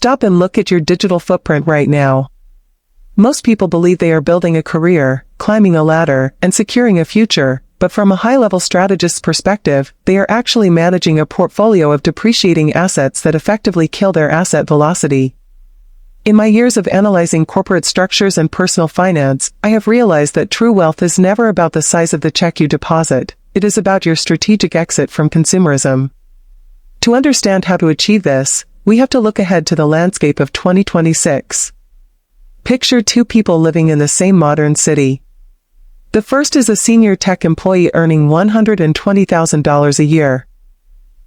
Stop and look at your digital footprint right now. Most people believe they are building a career, climbing a ladder, and securing a future, but from a high-level strategist's perspective, they are actually managing a portfolio of depreciating assets that effectively kill their asset velocity. In my years of analyzing corporate structures and personal finance, I have realized that true wealth is never about the size of the check you deposit. It is about your strategic exit from consumerism. To understand how to achieve this, we have to look ahead to the landscape of 2026. Picture two people living in the same modern city. The first is a senior tech employee earning $120,000 a year.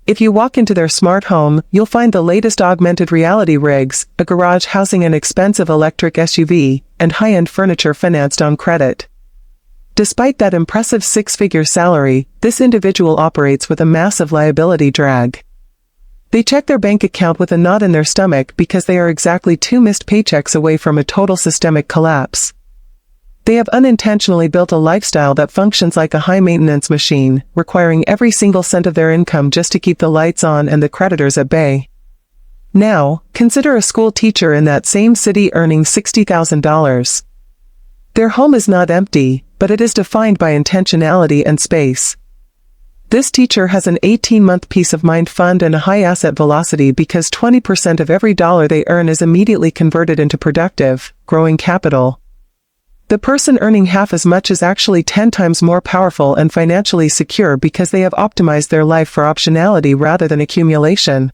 If you walk into their smart home, you'll find the latest augmented reality rigs, a garage housing an expensive electric SUV, and high-end furniture financed on credit. Despite that impressive six-figure salary, this individual operates with a massive liability drag. They check their bank account with a knot in their stomach because they are exactly 2 missed paychecks away from a total systemic collapse. They have unintentionally built a lifestyle that functions like a high-maintenance machine, requiring every single cent of their income just to keep the lights on and the creditors at bay. Now, consider a school teacher in that same city earning $60,000. Their home is not empty, but it is defined by intentionality and space. This teacher has an 18-month peace of mind fund and a high asset velocity because 20% of every dollar they earn is immediately converted into productive, growing capital. The person earning half as much is actually 10 times more powerful and financially secure because they have optimized their life for optionality rather than accumulation.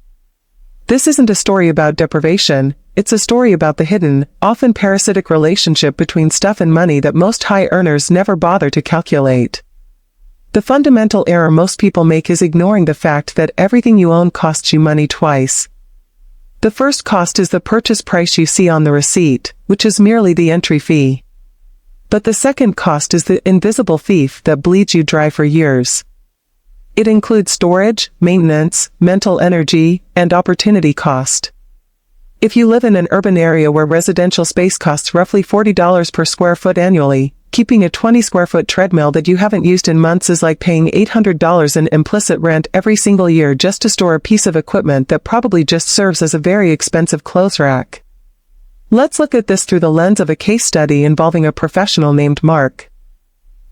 This isn't a story about deprivation, it's a story about the hidden, often parasitic relationship between stuff and money that most high earners never bother to calculate. The fundamental error most people make is ignoring the fact that everything you own costs you money twice. The first cost is the purchase price you see on the receipt, which is merely the entry fee. But the second cost is the invisible thief that bleeds you dry for years. It includes storage, maintenance, mental energy, and opportunity cost. If you live in an urban area where residential space costs roughly $40 per square foot annually, keeping a 20-square-foot treadmill that you haven't used in months is like paying $800 in implicit rent every single year just to store a piece of equipment that probably just serves as a very expensive clothes rack. Let's look at this through the lens of a case study involving a professional named Mark.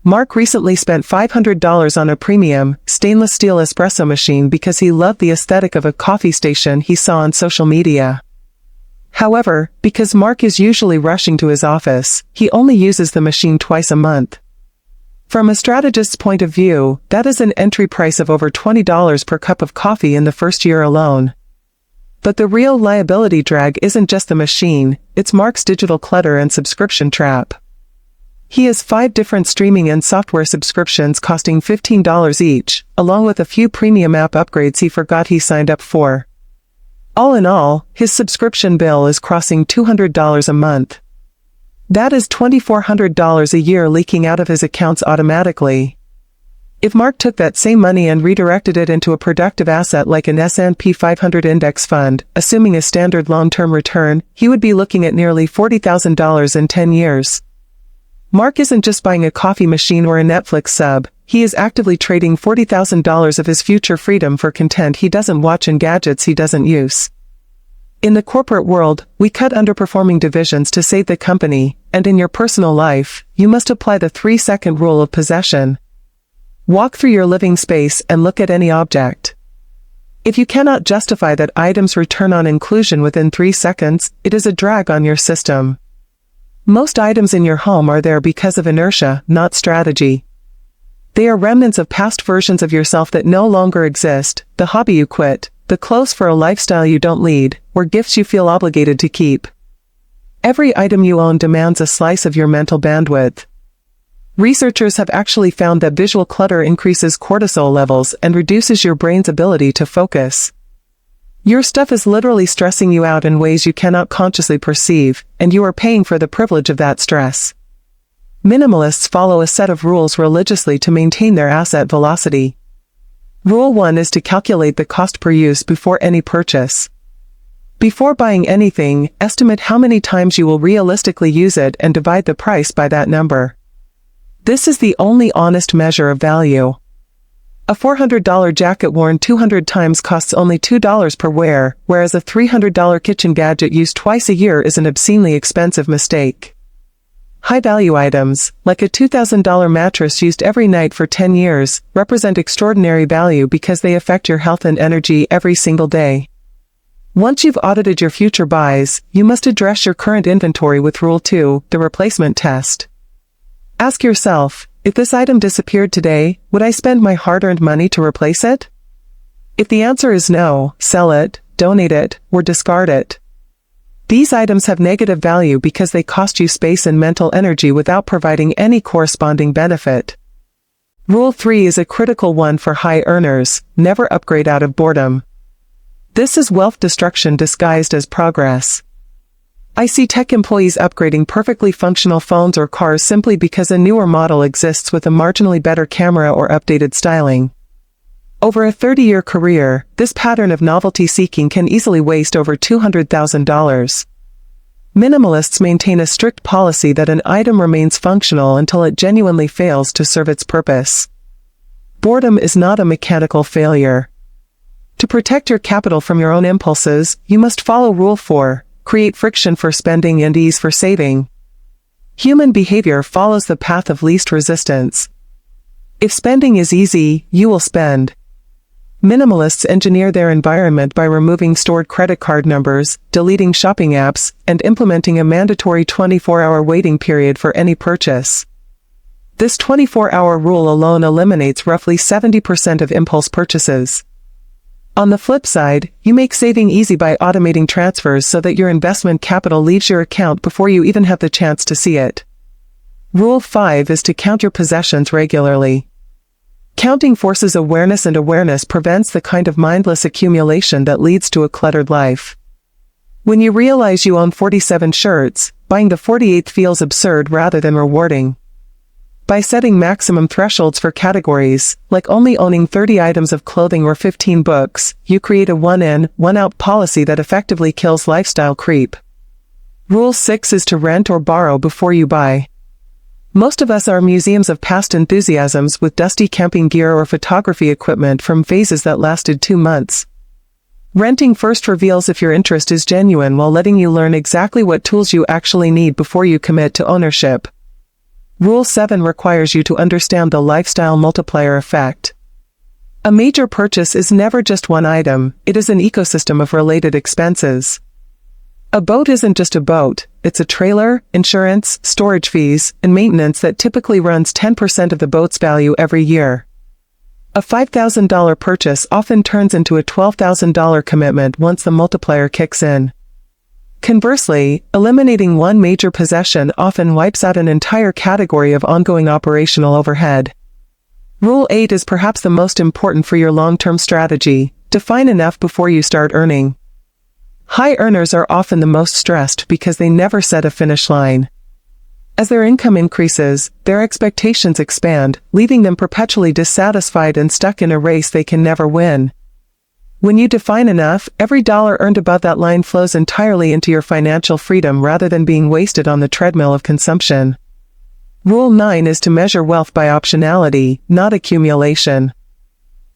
Mark recently spent $500 on a premium, stainless steel espresso machine because he loved the aesthetic of a coffee station he saw on social media. However, because Mark is usually rushing to his office, he only uses the machine twice a month. From a strategist's point of view, that is an entry price of over $20 per cup of coffee in the first year alone. But the real liability drag isn't just the machine, it's Mark's digital clutter and subscription trap. He has 5 different streaming and software subscriptions costing $15 each, along with a few premium app upgrades he forgot he signed up for. All in all, his subscription bill is crossing $200 a month. That is $2,400 a year leaking out of his accounts automatically. If Mark took that same money and redirected it into a productive asset like an S&P 500 index fund, assuming a standard long-term return, he would be looking at nearly $40,000 in 10 years. Mark isn't just buying a coffee machine or a Netflix sub, he is actively trading $40,000 of his future freedom for content he doesn't watch and gadgets he doesn't use. In the corporate world, we cut underperforming divisions to save the company, and in your personal life, you must apply the 3-second rule of possession. Walk through your living space and look at any object. If you cannot justify that item's return on inclusion within 3 seconds, it is a drag on your system. Most items in your home are there because of inertia, not strategy. They are remnants of past versions of yourself that no longer exist, the hobby you quit, the clothes for a lifestyle you don't lead, or gifts you feel obligated to keep. Every item you own demands a slice of your mental bandwidth. Researchers have actually found that visual clutter increases cortisol levels and reduces your brain's ability to focus. Your stuff is literally stressing you out in ways you cannot consciously perceive, and you are paying for the privilege of that stress. Minimalists follow a set of rules religiously to maintain their asset velocity. Rule 1 is to calculate the cost per use before any purchase. Before buying anything, estimate how many times you will realistically use it and divide the price by that number. This is the only honest measure of value. A $400 jacket worn 200 times costs only $2 per wear, whereas a $300 kitchen gadget used twice a year is an obscenely expensive mistake. High-value items, like a $2,000 mattress used every night for 10 years, represent extraordinary value because they affect your health and energy every single day. Once you've audited your future buys, you must address your current inventory with Rule 2, the replacement test. Ask yourself, if this item disappeared today, would I spend my hard-earned money to replace it? If the answer is no, sell it, donate it, or discard it. These items have negative value because they cost you space and mental energy without providing any corresponding benefit. Rule 3 is a critical one for high earners: never upgrade out of boredom. This is wealth destruction disguised as progress. I see tech employees upgrading perfectly functional phones or cars simply because a newer model exists with a marginally better camera or updated styling. Over a 30-year career, this pattern of novelty seeking can easily waste over $200,000. Minimalists maintain a strict policy that an item remains functional until it genuinely fails to serve its purpose. Boredom is not a mechanical failure. To protect your capital from your own impulses, you must follow Rule 4. Create friction for spending and ease for saving. Human behavior follows the path of least resistance. If spending is easy, you will spend. Minimalists engineer their environment by removing stored credit card numbers, deleting shopping apps, and implementing a mandatory 24-hour waiting period for any purchase. This 24-hour rule alone eliminates roughly 70% of impulse purchases. On the flip side, you make saving easy by automating transfers so that your investment capital leaves your account before you even have the chance to see it. Rule 5 is to count your possessions regularly. Counting forces awareness, and awareness prevents the kind of mindless accumulation that leads to a cluttered life. When you realize you own 47 shirts, buying the 48th feels absurd rather than rewarding. By setting maximum thresholds for categories, like only owning 30 items of clothing or 15 books, you create a one-in, one-out policy that effectively kills lifestyle creep. Rule 6 is to rent or borrow before you buy. Most of us are museums of past enthusiasms with dusty camping gear or photography equipment from phases that lasted 2 months. Renting first reveals if your interest is genuine while letting you learn exactly what tools you actually need before you commit to ownership. Rule 7 requires you to understand the lifestyle multiplier effect. A major purchase is never just one item, it is an ecosystem of related expenses. A boat isn't just a boat, it's a trailer, insurance, storage fees, and maintenance that typically runs 10% of the boat's value every year. A $5,000 purchase often turns into a $12,000 commitment once the multiplier kicks in. Conversely, eliminating one major possession often wipes out an entire category of ongoing operational overhead. Rule 8 is perhaps the most important for your long-term strategy: define enough before you start earning. High earners are often the most stressed because they never set a finish line. As their income increases, their expectations expand, leaving them perpetually dissatisfied and stuck in a race they can never win. When you define enough, every dollar earned above that line flows entirely into your financial freedom rather than being wasted on the treadmill of consumption. Rule 9 is to measure wealth by optionality, not accumulation.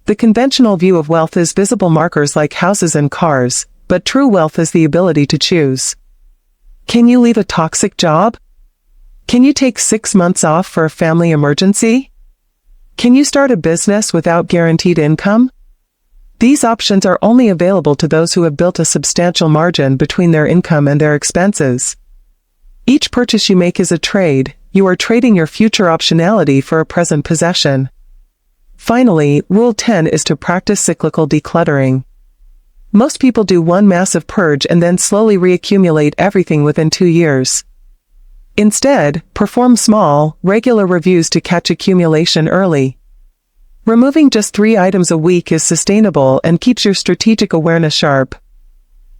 The conventional view of wealth is visible markers like houses and cars, but true wealth is the ability to choose. Can you leave a toxic job? Can you take 6 months off for a family emergency? Can you start a business without guaranteed income? These options are only available to those who have built a substantial margin between their income and their expenses. Each purchase you make is a trade. You are trading your future optionality for a present possession. Finally, Rule 10 is to practice cyclical decluttering. Most people do one massive purge and then slowly reaccumulate everything within 2 years. Instead, perform small, regular reviews to catch accumulation early. Removing just 3 items a week is sustainable and keeps your strategic awareness sharp.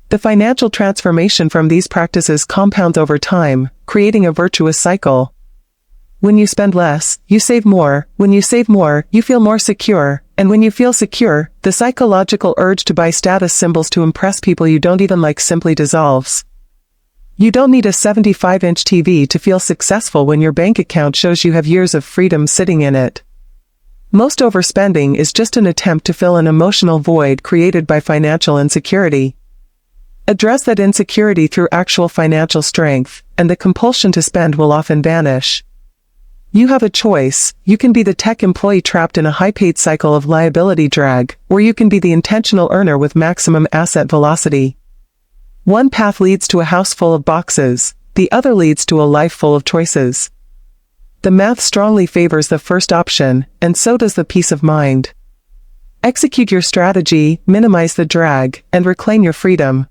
The financial transformation from these practices compounds over time, creating a virtuous cycle. When you spend less, you save more. When you save more, you feel more secure. And when you feel secure, the psychological urge to buy status symbols to impress people you don't even like simply dissolves. You don't need a 75-inch TV to feel successful when your bank account shows you have years of freedom sitting in it. Most overspending is just an attempt to fill an emotional void created by financial insecurity. Address that insecurity through actual financial strength, and the compulsion to spend will often vanish. You have a choice. You can be the tech employee trapped in a high-paid cycle of liability drag, or you can be the intentional earner with maximum asset velocity. One path leads to a house full of boxes, the other leads to a life full of choices. The math strongly favors the first option, and so does the peace of mind. Execute your strategy, minimize the drag, and reclaim your freedom.